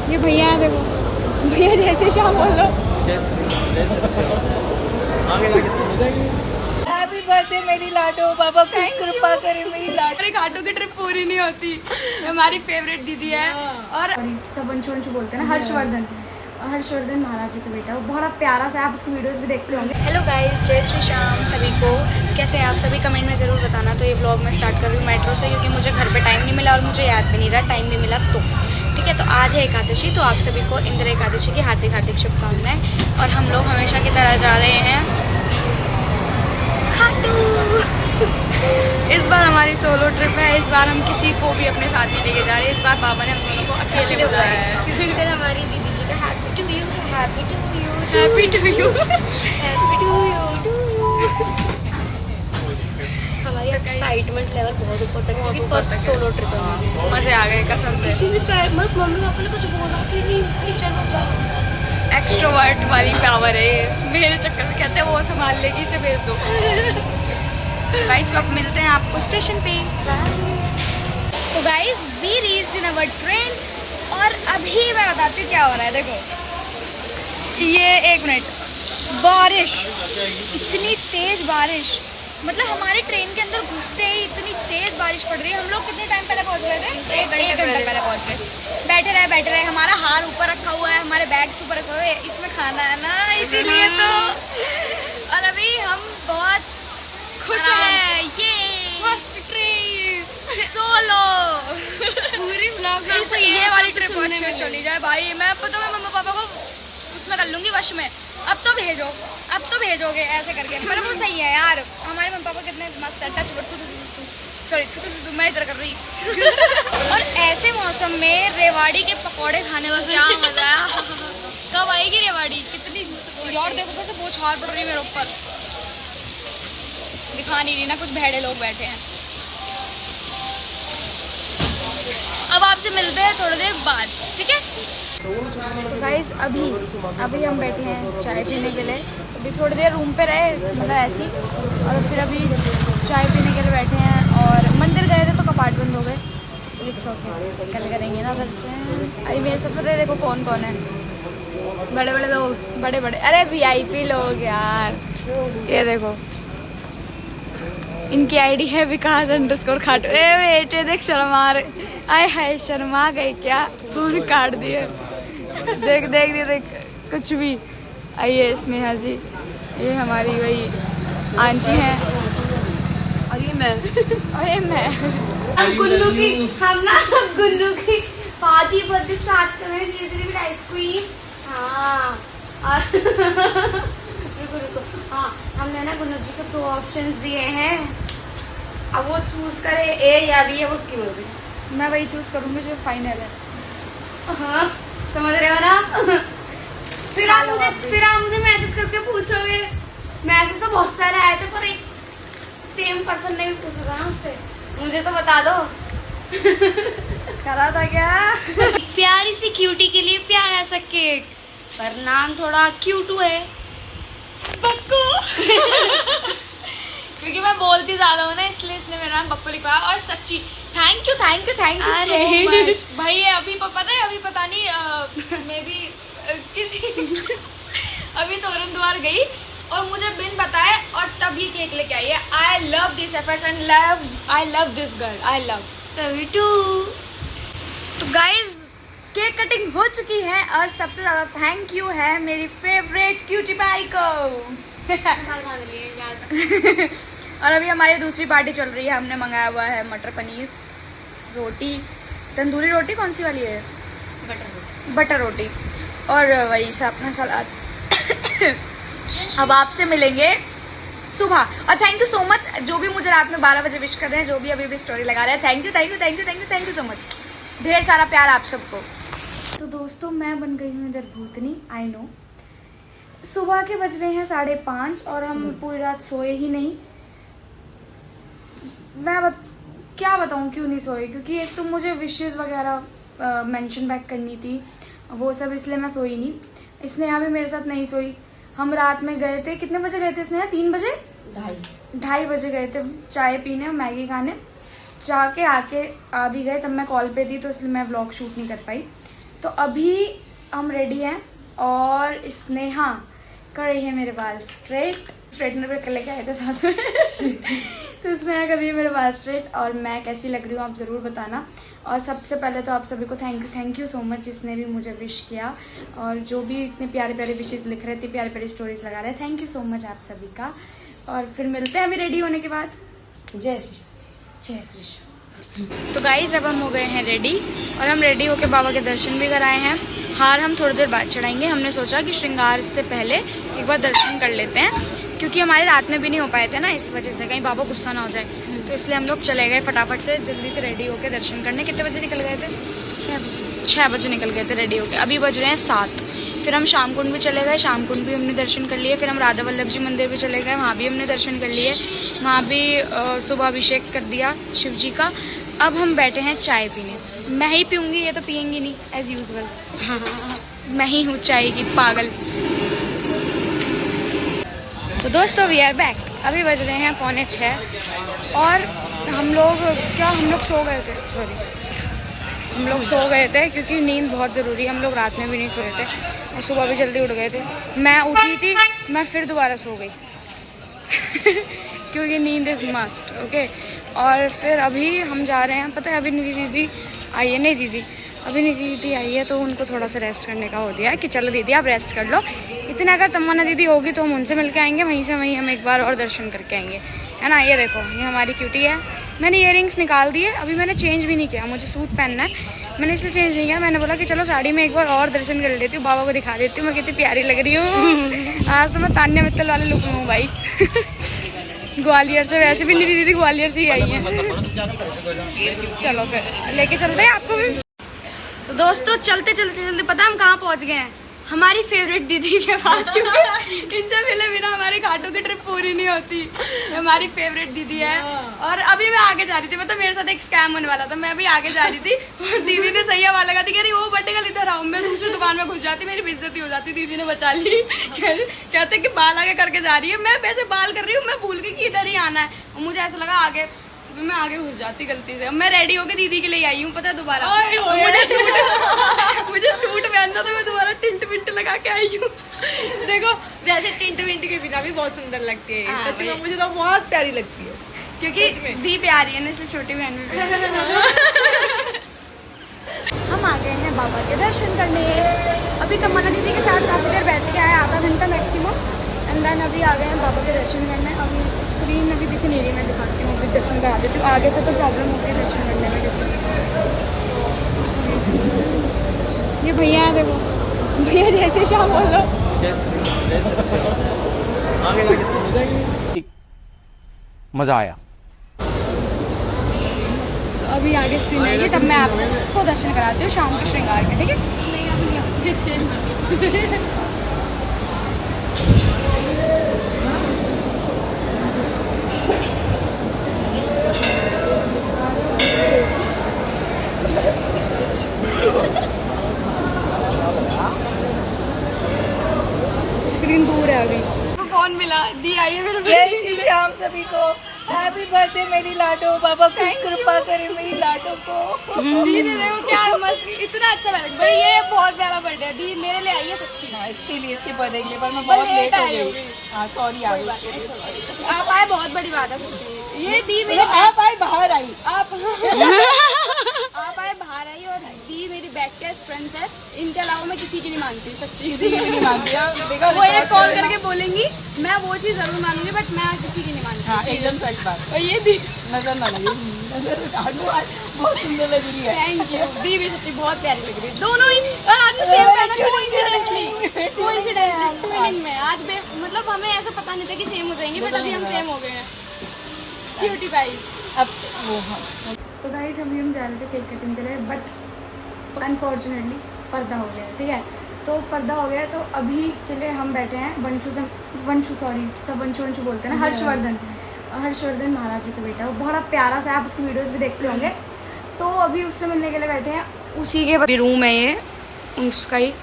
ये भैया है, देखो भैया जय श्री श्याम बोल दो। हैप्पी बर्थडे मेरी लाडो, बाबा कृपा करे मेरी लाडो। अरे घाटों की ट्रिप पूरी नहीं होती। हमारी फेवरेट दीदी है और सब अंशु बोलते हैं ना, हर्षवर्धन महाराज जी का बेटा, वो बहुत प्यारा सा है, आप उसकी वीडियोस भी देखते होंगे। हेलो गाइस, जय श्री श्याम सभी को। कैसे हैं आप सभी, कमेंट में ज़रूर बताना। तो ये व्लॉग मैं स्टार्ट कर रही हूँ मेट्रो से, क्योंकि मुझे घर पे टाइम नहीं मिला और मुझे याद भी नहीं रहा, टाइम भी मिला तो ठीक है। तो आज है एकादशी, तो आप सभी को इंद्र एकादशी की हार्दिक हार्दिक शुभकामनाएं। और हम लोग हमेशा की तरह जा रहे हैं खाटू। इस बार हमारी सोलो ट्रिप है, इस बार हम किसी को भी अपने साथ नहीं लेके जा रहे हैं। इस बार पापा ने हम दोनों को अकेले बुलाया है, क्योंकि कल हमारी दीदी जी का happy to you, happy to you, happy to you, happy to you. हमारी एक्साइटमेंट लेवल बहुत ऊपर तक, क्योंकि फर्स्ट सोलो ट्रिप है। मजे आ गए कसम से। किसी ने मम्मी पापा ने कुछ बोला कि नहीं, चलो जाओ। एक्सट्रोवर्ट वाली पावर है ये, मेरे चक्कर में कहते हैं वो संभाल लेगी, इसे भेज दो। गाइस अब मिलते हैं आपको स्टेशन पे। तो guys we reached in our train, और अभी मैं बताती हूँ क्या हो रहा है। देखो ये 1 मिनट, बारिश, इतनी तेज बारिश, मतलब हमारे ट्रेन के अंदर घुसते ही इतनी तेज बारिश पड़ रही है। हम लोग कितने टाइम पहले पहुंच गए थे? 1 घंटा पहले पहुंच गए। बैठे रहे, हमारा हार ऊपर रखा हुआ है, हमारे बैग्स ऊपर रखे हुए हैं, इसमें खाना है ना, इसीलिए तो। और अभी हम बहुत खुश हैं, ये फर्स्ट ट्रिप सोलो। पूरी व्लॉग ये वाली ट्रिप अच्छी चली जाए भाई। मैं पता है मम्मा पापा को उसमें कर लूंगी, वश में। अब तो भेजोगे ऐसे करके, पर वो सही है यार। हमारे मम्मी पापा कितने मस्त है, टच सॉरी मैं इधर कर रही। और ऐसे मौसम में रेवाड़ी के पकौड़े खाने का क्या मजा है। कब आएगी रेवाड़ी? कितनी यार, देखो कैसे बौछार पड़ रही है मेरे ऊपर। दिखा नहीं रही ना, कुछ भेड़े लोग बैठे हैं। अब आपसे मिलते हैं थोड़ी देर बाद, ठीक है? तो गाइस अभी हम बैठे हैं चाय पीने के लिए। अभी थोड़ी देर रूम पे रहे, मतलब ऐसे ही, और फिर अभी चाय पीने के लिए बैठे हैं। और मंदिर गए थे तो कपाट बंद हो गए। इट्स ओके, कल करेंगे ना दर्शन। अभी मेरे सब पता, देखो कौन कौन है, बड़े बड़े लोग, बड़े अरे वीआईपी लोग यार। ये देखो इनकी आईडी है विकास_ खाटू। ए बेटे देख, शर्मा रहे, आए हाय शर्मा गए क्या, फोन काट दिए। देख कुछ भी। आइए स्नेहा जी, ये हमारी वही आंटी हैं, और ये मैं गुन्नू की पार्टी बर्थडे स्टार्ट कर रहे हैं, धीरे धीरे आइसक्रीम। हाँ रुको हाँ, हमने ना गुन्नू जी को 2 ऑप्शंस दिए हैं, अब वो चूज करे ए या बी, है उसकी मर्जी। मैं वही चूज करूंगी जो फाइनल है। हाँ, समझ रहे हो ना? फिर आप मुझे मैसेज करके पूछोगे। मैसेज तो बहुत सारे आए थे, पर एक सेम पर्सन ने भी पूछा था ना उससे। मुझे तो बता दो। करा था क्या? प्यारी सी क्यूटी के लिए प्यारा सा केक, पर नाम थोड़ा क्यूटू है। बक्कू। क्योंकि मैं बोलती ज्यादा हूँ ना, इसलिए इसने मेरा नाम बक्कू लिखवाया। और सच्ची थैंक यू सो मच भाई। अभी पता है, अभी पता नहीं मे बी किसी अभी तोरण द्वार गई और मुझे बिन बताए, और तब ये केक लेके आई है। I love this efforts and I love this girl, I love you too. तो गाइज केक कटिंग हो चुकी है, और सबसे ज्यादा थैंक यू है मेरी फेवरेट क्यूटी पाई को। और अभी हमारी दूसरी पार्टी चल रही है। हमने मंगाया हुआ है मटर पनीर रोटी, तंदूरी रोटी कौन सी वाली है, बटर रोटी, और वही अपना सलाद। अब आपसे मिलेंगे सुबह। और थैंक यू सो मच जो भी मुझे रात में 12 बजे विश कर रहे हैं, जो भी अभी स्टोरी लगा रहे हैं। थैंक यू सो मच, ढेर सारा प्यार आप सबको। तो दोस्तों मैं बन गई हूँ इधर भूतनी, आई नो। सुबह के बज रहे हैं 5:30 और हम पूरी रात सोए ही नहीं। मैं क्या बताऊँ क्यों नहीं सोए, क्योंकि एक तो मुझे विशेज़ वगैरह मेंशन बैक करनी थी, वो सब, इसलिए मैं सोई नहीं। स्नेहा भी मेरे साथ नहीं सोई। हम रात में गए थे, कितने बजे गए थे स्नेहा? 3 बजे, 2:30 बजे गए थे चाय पीने और मैगी खाने। जाके आके आ भी गए, तब मैं कॉल पे थी तो इसलिए मैं व्लॉग शूट नहीं कर पाई। तो अभी हम रेडी हैं और स्नेहा कर रही है मेरे बाल स्ट्रेटनर पे लेके आए थे साथ में तो स्नेहा कर रही है मेरे बाल स्ट्रेट और मैं कैसी लग रही हूँ आप ज़रूर बताना। और सबसे पहले तो आप सभी को थैंक यू सो मच जिसने भी मुझे विश किया और जो भी इतने प्यारे प्यारे विशेज़ लिख रहे थे, प्यारे प्यारे स्टोरीज लगा रहे हैं। थैंक यू सो मच आप सभी का। और फिर मिलते हैं अभी रेडी होने के बाद। जय श्री। तो गाइस अब हम हो गए हैं रेडी और हम रेडी होके बाबा के दर्शन भी कराए हैं। हार हम थोड़ी देर बाद चढ़ाएंगे। हमने सोचा कि श्रृंगार से पहले एक बार दर्शन कर लेते हैं क्योंकि हमारे रात में भी नहीं हो पाए थे ना, इस वजह से कहीं बाबा गुस्सा ना हो जाए, तो इसलिए हम लोग चले गए फटाफट से जल्दी से रेडी होके दर्शन करने। कितने बजे निकल गए थे? 6 बजे निकल गए थे रेडी होके। अभी बज रहे हैं 7। फिर हम शाम कुंड भी चले गए, शाम कुंड भी हमने दर्शन कर लिए। फिर हम राधा वल्लभ जी मंदिर भी चले गए, वहाँ भी हमने दर्शन कर लिए। वहाँ भी सुबह अभिषेक कर दिया शिव जी का। अब हम बैठे हैं चाय पीने। मैं ही पीऊँगी, ये तो पियेंगी नहीं एज यूजल। मैं ही हूँ चाय की पागल। तो दोस्तों वी आर बैक। अभी बज रहे हैं 5:45 और हम लोग सो गए थे। हम लोग सो गए थे क्योंकि नींद बहुत ज़रूरी है। हम लोग रात में भी नहीं सोए थे और सुबह भी जल्दी उठ गए थे। मैं उठी थी, मैं फिर दोबारा सो गई क्योंकि नींद इज़ मस्ट। ओके। और फिर अभी हम जा रहे हैं, पता है अभी निधि दीदी आई है। नहीं दीदी, अभी निधि दीदी आई है तो उनको थोड़ा सा रेस्ट करने का हो दिया है कि चलो दीदी आप रेस्ट कर लो। इतना अगर तमन्ना दीदी होगी तो हम उनसे मिल के आएंगे, वहीं से वहीं हम एक बार और दर्शन करके आएंगे, है ना। ये देखो, ये हमारी क्यूटी है। मैंने इयररिंग्स निकाल दिए, अभी मैंने चेंज भी नहीं किया। मुझे सूट पहनना है, मैंने इसलिए चेंज नहीं किया। मैंने बोला कि चलो साड़ी में एक बार और दर्शन कर लेती हूँ, बाबा को दिखा देती हूँ मैं कितनी प्यारी लग रही हूँ। आज तो मैं तान्या मित्तल वाले लुक में हूँ भाई ग्वालियर से। वैसे भी निधि दीदी ग्वालियर से ही आई है। चलो फिर लेके चलते हैं आपको भी। तो दोस्तों चलते चलते पता हम कहाँ पहुँच गए हैं? हमारी फेवरेट दीदी के पास, क्योंकि इनसे मिले बिना हमारी घाटों की ट्रिप पूरी नहीं होती। हमारी फेवरेट दीदी है और अभी मैं आगे जा रही थी, मतलब मेरे साथ एक स्कैम होने वाला था। मैं अभी आगे जा रही थी और दीदी ने सही आवाज लगा दी कि अरे वो बटेगा इधर आओ। मैं दूसरी दुकान में घुस जाती, मेरी बेइज्जती हो जाती। दीदी ने बचा ली। कहते कि बाल आगे करके जा रही है, मैं वैसे बाल कर रही हूँ, मैं भूल गई कि इधर ही आना है। और मुझे ऐसा लगा आगे, मैं आगे घुस जाती गलती से। मैं रेडी होके दीदी के लिए आई हूँ, पता है दोबारा। मुझे सूट पहनना था, मैं दोबारा टिंट विंट लगा के आई हूँ। देखो वैसे टिंट विंट के बिना भी बहुत सुंदर लगती है। हाँ, सच में मुझे तो बहुत प्यारी लगती है क्योंकि दी प्यारी है ना, इसलिए छोटी बहन भी हम आ गए हैं बाबा के दर्शन करने। अभी तमन्ना दीदी के साथ काफ़ी देर बैठ के आए, आधा घंटा मैक्सिमम। एंड देन अभी आ गए हैं बाबा के दर्शन करने। अभी स्क्रीन अभी दिख नहीं रही, मैं दिखाती हूँ, अभी दर्शन करा देती हूँ। आगे से तो प्रॉब्लम होती है दर्शन करने में क्योंकि ये भैया है, देखो भैया जैसे शाम बोलो। मजा आया। तो अभी आगे स्क्रीन आएगी तब मैं आपको दर्शन कराती हूँ शाम के श्रृंगार के, ठीक है। स्क्रीन दूर है अभी। तो कौन मिला? दी आई है मेरे। जय श्री राम सभी को। हैप्पी बर्थडे मेरी लाडो। बाबा की कृपा करे मेरी लाडो को। दी ने देखो क्या मस्त, इतना अच्छा लगा भाई। ये बहुत प्यारा बर्थडे है। दी मेरे लिए आई है सच्ची। हाँ, इसके लिए, इसके बर्थडे के लिए, पर मैं बहुत लेट हो गई। हाँ सॉरी। आप आए बहुत बड़ी बात है सच्ची। ये दी मेरी आप आए बाहर आई। आप आए बाहर आई और दी मेरी बैक का स्ट्रेंथ है। इनके अलावा मैं किसी की नहीं मानती सच्ची। किसी की भी नहीं मानती। वो एक कॉल करके बोलेंगी मैं वो चीज जरूर मानूंगी, बट मैं किसी की नहीं मानती। हाँ एकदम सच बात। और ये दी नजर ना लगे, नजर उतार लो। आज बहुत सुंदर लग रही है। Thank you. दी भी सच्ची बहुत प्यारी लग रही है। दोनों ही और आज में सेम पहना। कोइंसिडेंटली ट्विनिंग में आज मतलब हमें ऐसा पता नहीं था कि सेम हो जाएंगे, बट अभी हम सेम हो गए हैं। Cutie pies. अब वो हाँ। तो गाइस अभी हम जा रहे थे केक कटिंग के लिए, बट अनफॉर्चुनेटली पर्दा हो गया, ठीक है। तो पर्दा हो गया तो अभी के लिए हम बैठे हैं वंशु सॉरी सब वंशु बोलते हैं ना, हर्षवर्धन महाराज जी का बेटा। वो बड़ा प्यारा सा, आप उसकी वीडियोस भी देखते होंगे। तो अभी उससे मिलने के लिए बैठे हैं। उसी के भी रूम है ये, उसका ही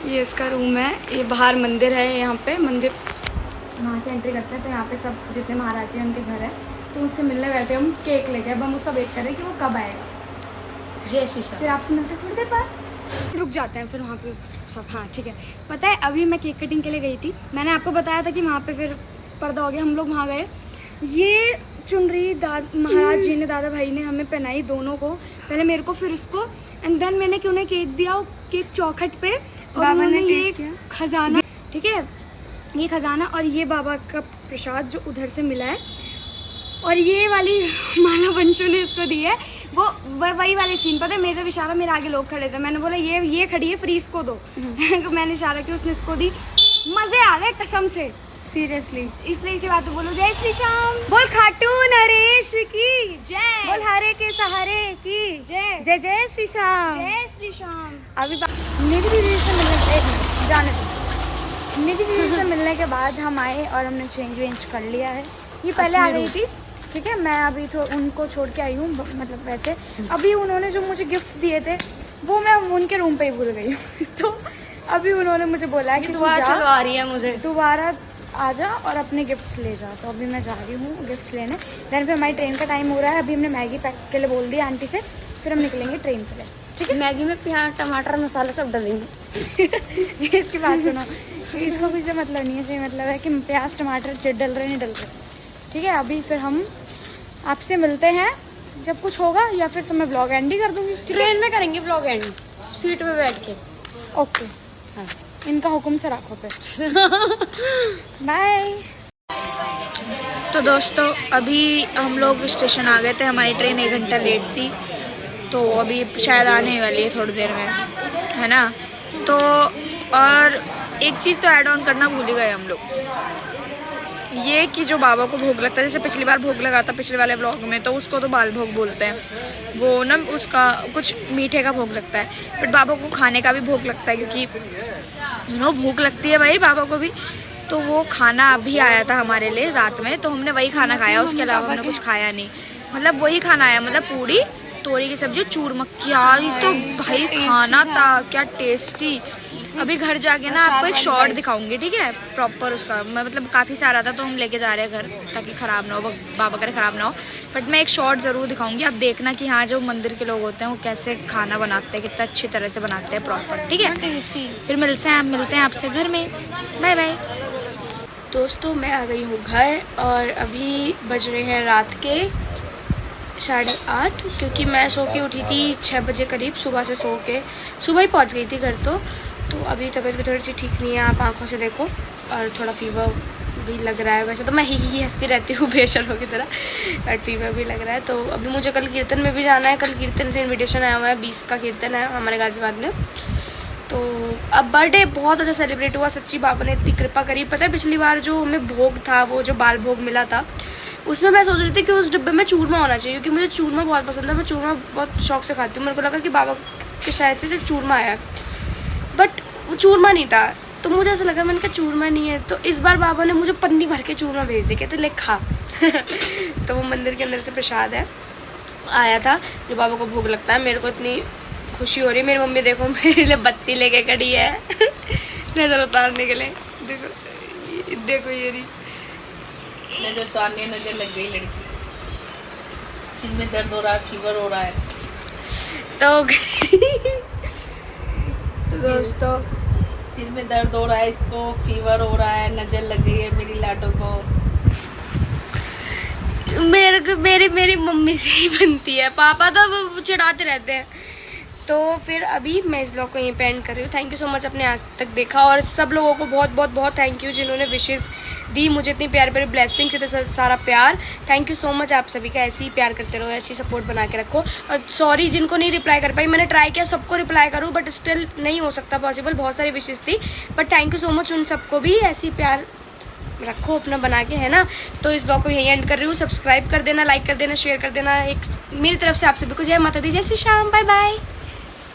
ये इसका रूम है। ये बाहर मंदिर है, यहाँ पे मंदिर, वहाँ से एंट्री करते हैं तो यहाँ पे सब जितने महाराज जी उनके घर है। तो उससे मिलने बैठे हम केक लेके। अब हम उसका वेट कर रहे हैं कि वो कब आएगा। जय श्री श्याम। फिर आपसे मिलते हैं थोड़ी देर बाद, रुक जाते हैं फिर वहाँ पे सब। हाँ ठीक है। पता है अभी मैं केक कटिंग के लिए गई थी, मैंने आपको बताया था कि वहाँ पे फिर पर्दा हो गया, हम लोग वहाँ गए। ये चुनरी महाराज जी ने, दादा भाई ने हमें पहनाई दोनों को, पहले मेरे को फिर उसको, एंड देन मैंने कि उन्हें केक दिया, वो केक चौखट पे, और उन्होंने ये खजाना, ठीक है ये खजाना और ये बाबा का प्रसाद जो उधर से मिला है, और ये वाली माला बंशु ने इसको दी है। वो वही वाले सीन, पता है मेरे तरफ इशारा, मेरे आगे लोग खड़े थे, मैंने बोला ये खड़ी है फ्री, इसको दो। मैंने इशारा किया, उसने इसको दी, मजे आ गए कसम से, सीरियसली। इसलिए इसी बात पे बोलो जय श्री श्याम। बोल खाटू नरेश की जय, बोल हरे के सहारे की जय, जय जय श्री श्याम, जय श्री श्याम। अभी निधि दीदी से मिलने, एक मिनट जाने दो, निधि दीदी से मिलने के बाद हम आए और हमने चेंज वेंज कर लिया है। ये पहले आ गई थी, ठीक है, मैं अभी उनको छोड़ के आई हूँ, मतलब वैसे अभी उन्होंने जो मुझे गिफ्ट्स दिए थे वो मैं उनके रूम पे ही भूल गई हूँ। तो अभी उन्होंने मुझे बोला है कि दुआ चलवा रही है मुझे, दोबारा आ जा और अपने गिफ्ट्स ले जा। तो अभी मैं जा रही हूँ गिफ्ट्स लेने। देन फिर हमारी ट्रेन का टाइम हो रहा है, अभी हमने मैगी पैक के लिए बोल दिया आंटी से, फिर हम निकलेंगे ट्रेन के लिए, ठीक है। मैगी में प्याज टमाटर मसाला सब डालेंगे। इसकी बात सुनो, इसको कुछ मतलब नहीं है, सही मतलब है कि प्याज टमाटर डल रहे नहीं डल रहे, ठीक है। अभी फिर हम आपसे मिलते हैं जब कुछ होगा, या फिर तो मैं ब्लॉग एंड ही कर दूंगी, ट्रेन में करेंगे ब्लॉग एंड, सीट पे बैठ के। ओके हाँ, इनका हुक्म से रखो फिर। बाय। तो दोस्तों अभी हम लोग स्टेशन आ गए थे, हमारी ट्रेन 1 घंटा लेट थी, तो अभी शायद आने वाली है थोड़ी देर में, है ना। तो और एक चीज़ तो ऐड ऑन करना भूल ही गए हम लोग, ये कि जो बाबा को भोग लगता है, जैसे पिछली बार भोग लगा था पिछले वाले ब्लॉग में, तो उसको तो बाल भोग बोलते हैं, वो ना उसका कुछ मीठे का भोग लगता है, बट बाबा को खाने का भी भोग लगता है, क्योंकि भूख लगती है भाई बाबा को भी। तो वो खाना अभी आया था हमारे लिए रात में, तो हमने वही खाना खाया, उसके अलावा हमने कुछ खाया नहीं, मतलब वही खाना आया, मतलब पूरी तोरी की सब्जी, चूरमक्खिया, तो भाई खाना था क्या टेस्टी। अभी घर जाके ना आपको एक शॉर्ट दिखाऊंगी, ठीक है, प्रॉपर उसका, मैं मतलब काफ़ी सारा था तो हम लेके जा रहे हैं घर, ताकि ख़राब ना हो, बाबा करे ख़राब ना हो, बट मैं एक शॉर्ट ज़रूर दिखाऊंगी, आप देखना कि हाँ जो मंदिर के लोग होते हैं वो कैसे खाना बनाते हैं, कितना अच्छी तरह से बनाते हैं प्रॉपर, ठीक है। टेस्टी। फिर मिलते हैं आपसे घर में, बाय बाय। दोस्तों मैं आ गई हूँ घर, और अभी बज रहे हैं रात के 8:30, क्योंकि मैं सो के उठी थी 6 बजे करीब, सुबह से सो के सुबह ही पहुँच गई थी घर। तो अभी तबीयत भी थोड़ी सी ठीक नहीं है, आप आंखों से देखो, और थोड़ा फीवर भी लग रहा है। वैसे तो मैं ही हंसती रहती हूँ बेशर्मों की तरह, बट फीवर भी लग रहा है। तो अभी मुझे कल कीर्तन में भी जाना है, कल कीर्तन से इनविटेशन आया हुआ है, 20 का कीर्तन है हमारे गाजियाबाद में। तो अब बर्थडे बहुत अच्छा सेलिब्रेट हुआ, सच्ची बाबा ने इतनी कृपा करी। पता है पिछली बार जो हमें भोग था, वो जो बाल भोग मिला था, उसमें मैं सोच रही थी कि उस डिब्बे में चूरमा होना चाहिए, क्योंकि मुझे चूरमा बहुत पसंद है, मैं चूरमा बहुत शौक से खाती हूँ। मेरे को लगा कि बाबा के शायद से चूरमा आया, बट वो चूरमा नहीं था, तो मुझे ऐसा लगा, मैंने कहा चूरमा नहीं है। तो इस बार बाबा ने मुझे पन्नी भर के चूरमा भेज दिया, कहते ले खा। तो वो मंदिर के अंदर से प्रसाद है आया था, जो बाबा को भोग लगता है। मेरे को इतनी खुशी हो रही है, मेरी मम्मी देखो मेरे लिए बत्ती लेके खड़ी है नजर उतारने के लिए। देखो ये रही नजर उतारने, नजर लग गई लड़की, सिर में दर्द हो रहा है, फीवर हो रहा है। तो दोस्तों सिर में दर्द हो रहा है, इसको फीवर हो रहा है, नजर लग गई है मेरी लाडो को। मेरी मम्मी से ही बनती है, पापा तो वो चिढ़ाते रहते हैं। तो फिर अभी मैं इस ब्लॉग को यहीं पे एंड कर रही हूँ। थैंक यू सो मच आपने आज तक देखा, और सब लोगों को बहुत बहुत बहुत थैंक यू जिन्होंने विशेस दी, मुझे इतनी प्यार प्यारी ब्लेसिंग्स, इतना सारा प्यार। थैंक यू सो मच आप सभी का, ऐसे ही प्यार करते रहो, ऐसी सपोर्ट बना के रखो। और सॉरी जिनको नहीं रिप्लाई कर पाई, मैंने ट्राई किया सबको रिप्लाई करूँ, बट स्टिल नहीं हो सकता पॉसिबल, बहुत सारी विशेस थी। But thank you so much उन सबको भी, ऐसी प्यार रखो अपना बना के, है ना। तो इस ब्लॉग को यहीं एंड कर रही हूँ। सब्सक्राइब कर देना, लाइक कर देना, शेयर कर देना। एक मेरी तरफ से आप सभी को जय माता दी, जय श्री श्याम, बाय बाय।